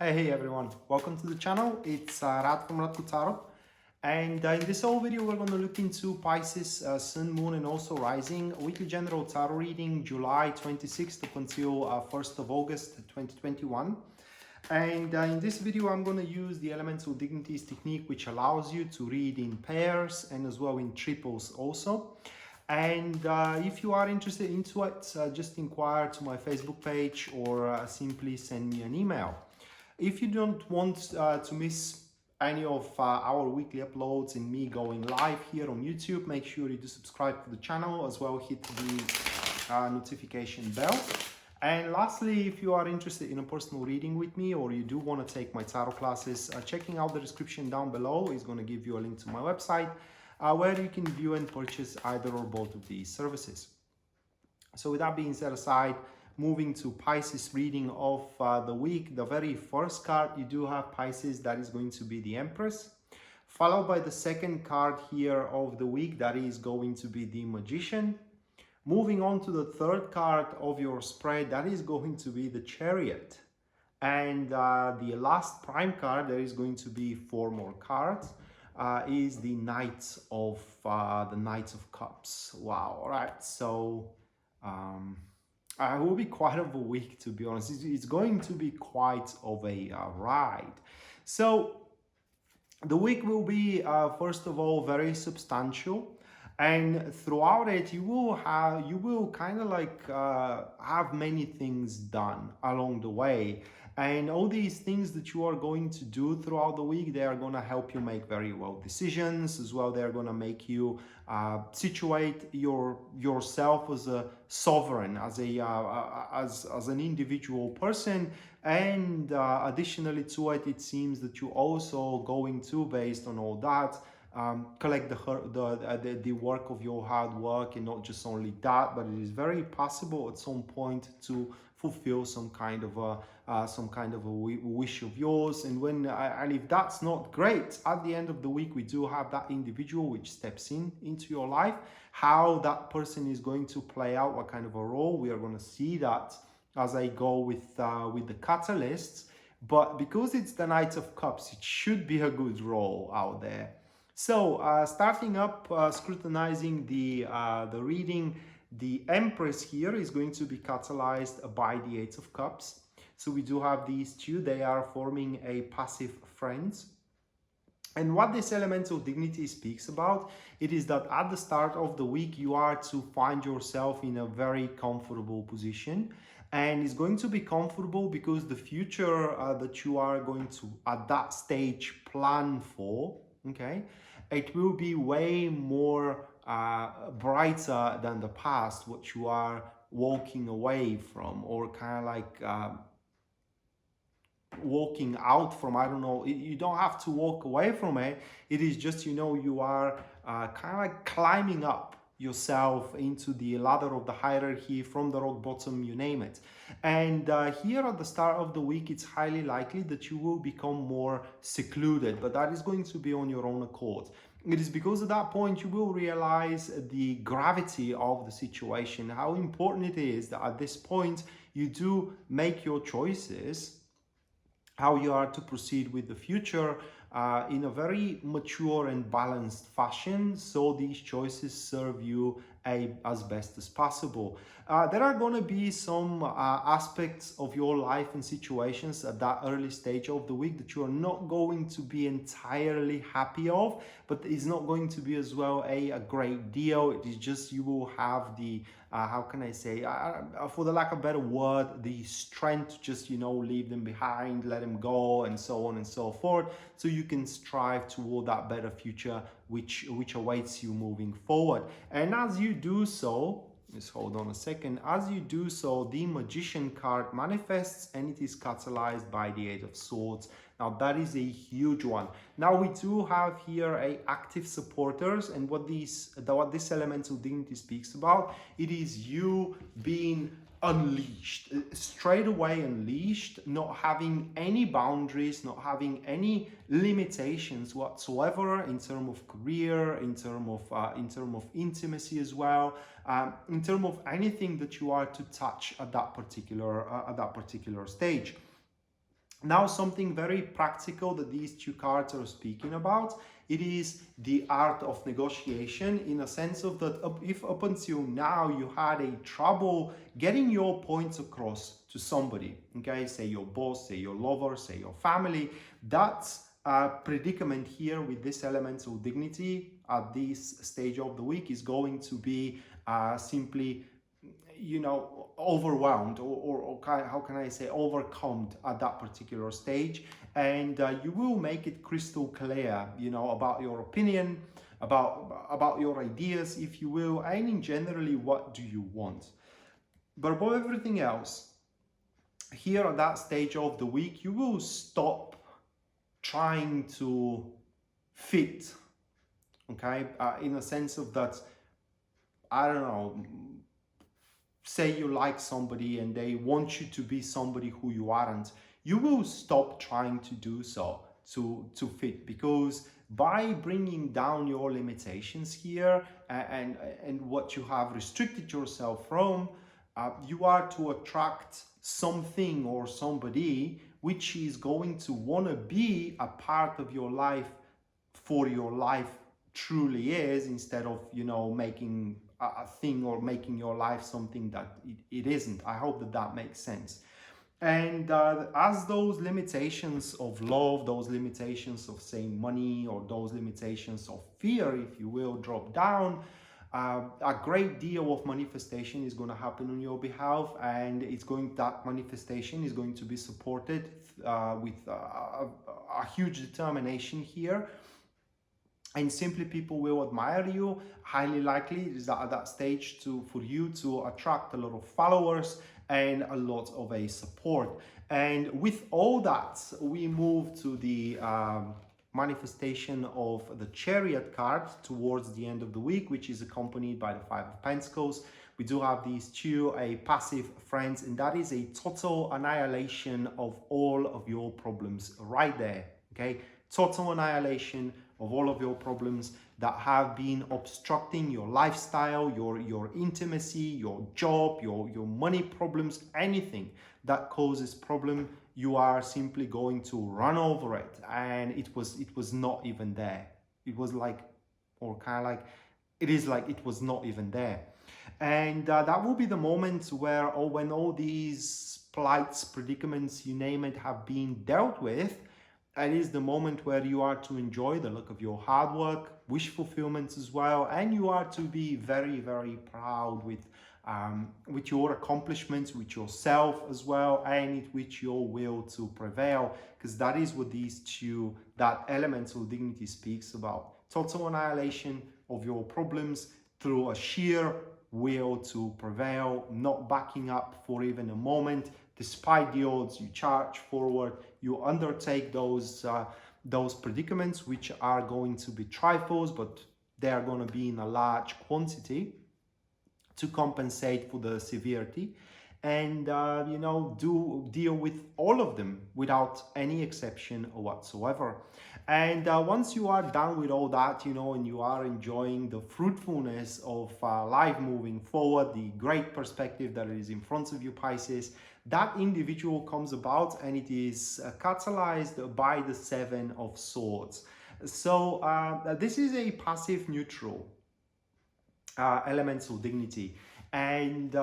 Hey everyone, welcome to the channel. It's Radko from Radko, and in this whole video we're going to look into Pisces, Sun, Moon and also Rising, weekly general tarot reading July 26th up until 1st of August 2021. And in this video I'm going to use the Elemental Dignities technique, which allows you to read in pairs and as well in triples also. And if you are interested into it, just inquire to my Facebook page or simply send me an email. If you don't want to miss any of our weekly uploads and me going live here on YouTube, make sure you do subscribe to the channel, as well hit the notification bell. And lastly, if you are interested in a personal reading with me, or you do want to take my tarot classes, checking out the description down below is going to give you a link to my website where you can view and purchase either or both of these services. So with that being set aside, moving to Pisces reading of the week, the very first card you do have Pisces, that is going to be the Empress, followed by the second card here of the week, that is going to be the Magician. Moving on to the third card of your spread, that is going to be the Chariot. And the last prime card, there is going to be 4 more cards, is the Knight of Cups. Wow, all right, so it will be quite of a week, to be honest. It's going to be quite of a ride. So the week will be, first of all, very substantial. And throughout it, you will kind of like have many things done along the way. And all these things that you are going to do throughout the week, they are going to help you make very well decisions as well. They're going to make you situate yourself as a sovereign, as an individual person. And additionally to it, it seems that you're also going to, based on all that, collect the work of your hard work, and not just only that, but it is very possible at some point to fulfill some kind of a wish of yours. And and if that's not great, at the end of the week we do have that individual which steps into your life. How that person is going to play out, what kind of a role, we are going to see that as I go with the catalysts. But because it's the Knight of Cups, it should be a good role out there. So starting up, scrutinizing the reading, the Empress here is going to be catalyzed by the 8 of Cups. So we do have these two, they are forming a passive friends. And what this elemental dignity speaks about, it is that at the start of the week, you are to find yourself in a very comfortable position. And it's going to be comfortable because the future that you are going to, at that stage, plan for, okay, it will be way more brighter than the past, what you are walking away from, or kind of like walking out from. I don't know, you don't have to walk away from it. It is just, you are kind of like climbing up yourself into the ladder of the hierarchy from the rock bottom, you name it. And here at the start of the week, it's highly likely that you will become more secluded, but that is going to be on your own accord. It is because at that point you will realize the gravity of the situation, how important it is that at this point you do make your choices, how you are to proceed with the future in a very mature and balanced fashion, so these choices serve you as best as possible. There are going to be some aspects of your life and situations at that early stage of the week that you are not going to be entirely happy of, but it's not going to be as well a great deal. It is just, you will have the how can I say, for the lack of a better word, the strength to just, leave them behind, let them go, and so on and so forth, so you can strive toward that better future which awaits you moving forward. And as you do so, just hold on a second, as you do so, the Magician card manifests, and it is catalyzed by the 8 of Swords. Now that is a huge one. Now we do have here active supporters, and what this elemental dignity speaks about, it is you being unleashed, straight away unleashed, not having any boundaries, not having any limitations whatsoever in terms of career, in terms of intimacy as well, in terms of anything that you are to touch at that particular stage. Now, something very practical that these two cards are speaking about, it is the art of negotiation, in a sense of that if up until now you had a trouble getting your points across to somebody, okay, say your boss, say your lover, say your family, that's a predicament here with this elemental dignity at this stage of the week is going to be simply, you know, overwhelmed how can I say, overcome at that particular stage, and you will make it crystal clear, you know, about your opinion, about your ideas, if you will, and in generally what do you want. But above everything else, here at that stage of the week, you will stop trying to fit, okay, in a sense of that, I don't know, say you like somebody and they want you to be somebody who you aren't, you will stop trying to do so to fit, because by bringing down your limitations here and what you have restricted yourself from, you are to attract something or somebody which is going to want to be a part of your life for your life truly is, instead of, you know, making a thing or making your life something that it isn't. I hope that that makes sense. And as those limitations of love, those limitations of saying money, or those limitations of fear, if you will, drop down, a great deal of manifestation is going to happen on your behalf, and that manifestation is going to be supported with a huge determination here, and simply people will admire you. Highly likely is that at that stage for you to attract a lot of followers and a lot of a support. And with all that, we move to the manifestation of the Chariot card towards the end of the week, which is accompanied by the Five of Pentacles. We do have these two, a passive friends, and that is a total annihilation of all of your problems right there, okay? Total annihilation of all of your problems that have been obstructing your lifestyle, your intimacy, your job, your money problems, anything that causes problem, you are simply going to run over it, and it was not even there. It was like, or kind of like, it is like it was not even there. And that will be the moment where, or when all these plights, predicaments, you name it, have been dealt with, it is the moment where you are to enjoy the look of your hard work, wish fulfillments as well, and you are to be very, very proud with your accomplishments, with yourself as well, and with your will to prevail, because that is what these two, that elemental dignity speaks about. Total annihilation of your problems through a sheer will to prevail, not backing up for even a moment. Despite the odds, you charge forward, you undertake those predicaments, which are going to be trifles, but they are going to be in a large quantity to compensate for the severity, and you know, deal with all of them without any exception whatsoever. And once you are done with all that, you know, and you are enjoying the fruitfulness of life moving forward, the great perspective that is in front of you, Pisces, that individual comes about, and it is catalyzed by the Seven of Swords. So this is a passive neutral elemental dignity, and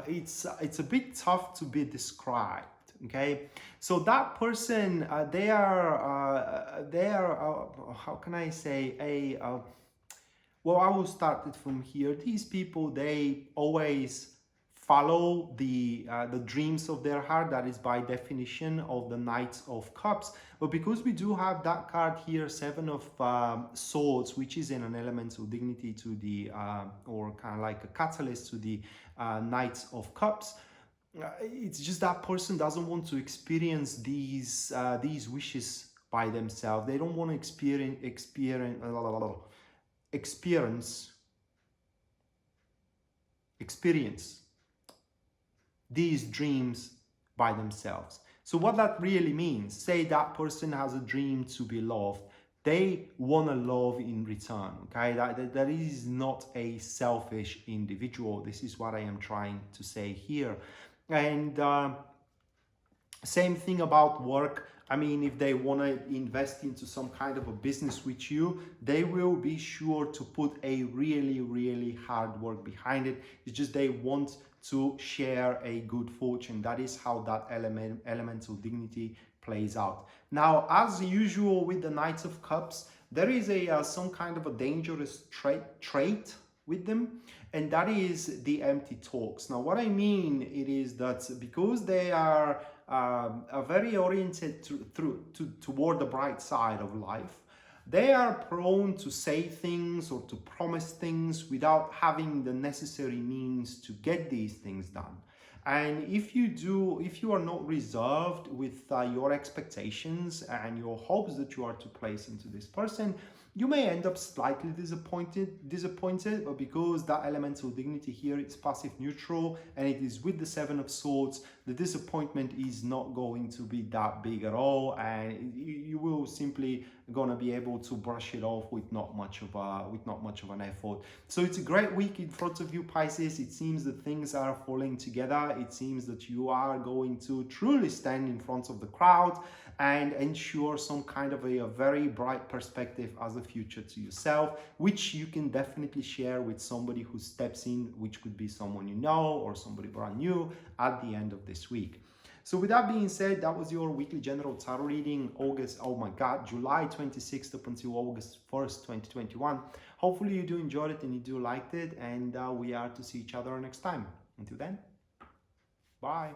it's a bit tough to be described. Okay, so that person, they are how can I say, well, I will start it from here. These people, they always follow the dreams of their heart. That is by definition of the Knight of Cups. But because we do have that card here, Seven of Swords, which is in an elemental dignity to the or kind of like a catalyst to the Knight of Cups, it's just that person doesn't want to experience these wishes by themselves. They don't want to experience these dreams by themselves. So what that really means, say that person has a dream to be loved, they want to love in return, okay? That is not a selfish individual. This is what I am trying to say here. And Same thing about work. I mean, if they want to invest into some kind of a business with you, they will be sure to put a really hard work behind it. It's just they want to share a good fortune. That is how that elemental dignity plays out. Now, as usual with the Knights of Cups, there is a some kind of a dangerous trait with them, and that is the empty talks. Now, what I mean it is that because they are very oriented toward the bright side of life, they are prone to say things or to promise things without having the necessary means to get these things done. And if you are not reserved with your expectations and your hopes that you are to place into this person, you may end up slightly disappointed, but because that elemental dignity here is passive neutral and it is with the Seven of Swords, the disappointment is not going to be that big at all, and you will simply gonna be able to brush it off with not much of an effort. So it's a great week in front of you, Pisces. It seems that things are falling together. It seems that you are going to truly stand in front of the crowd and ensure some kind of a very bright perspective as a future to yourself, which you can definitely share with somebody who steps in, which could be someone you know or somebody brand new at the end of this week. So with that being said, that was your weekly general tarot reading, July 26th up until August 1st, 2021. Hopefully you do enjoy it and you do like it, and we are to see each other next time. Until then, bye.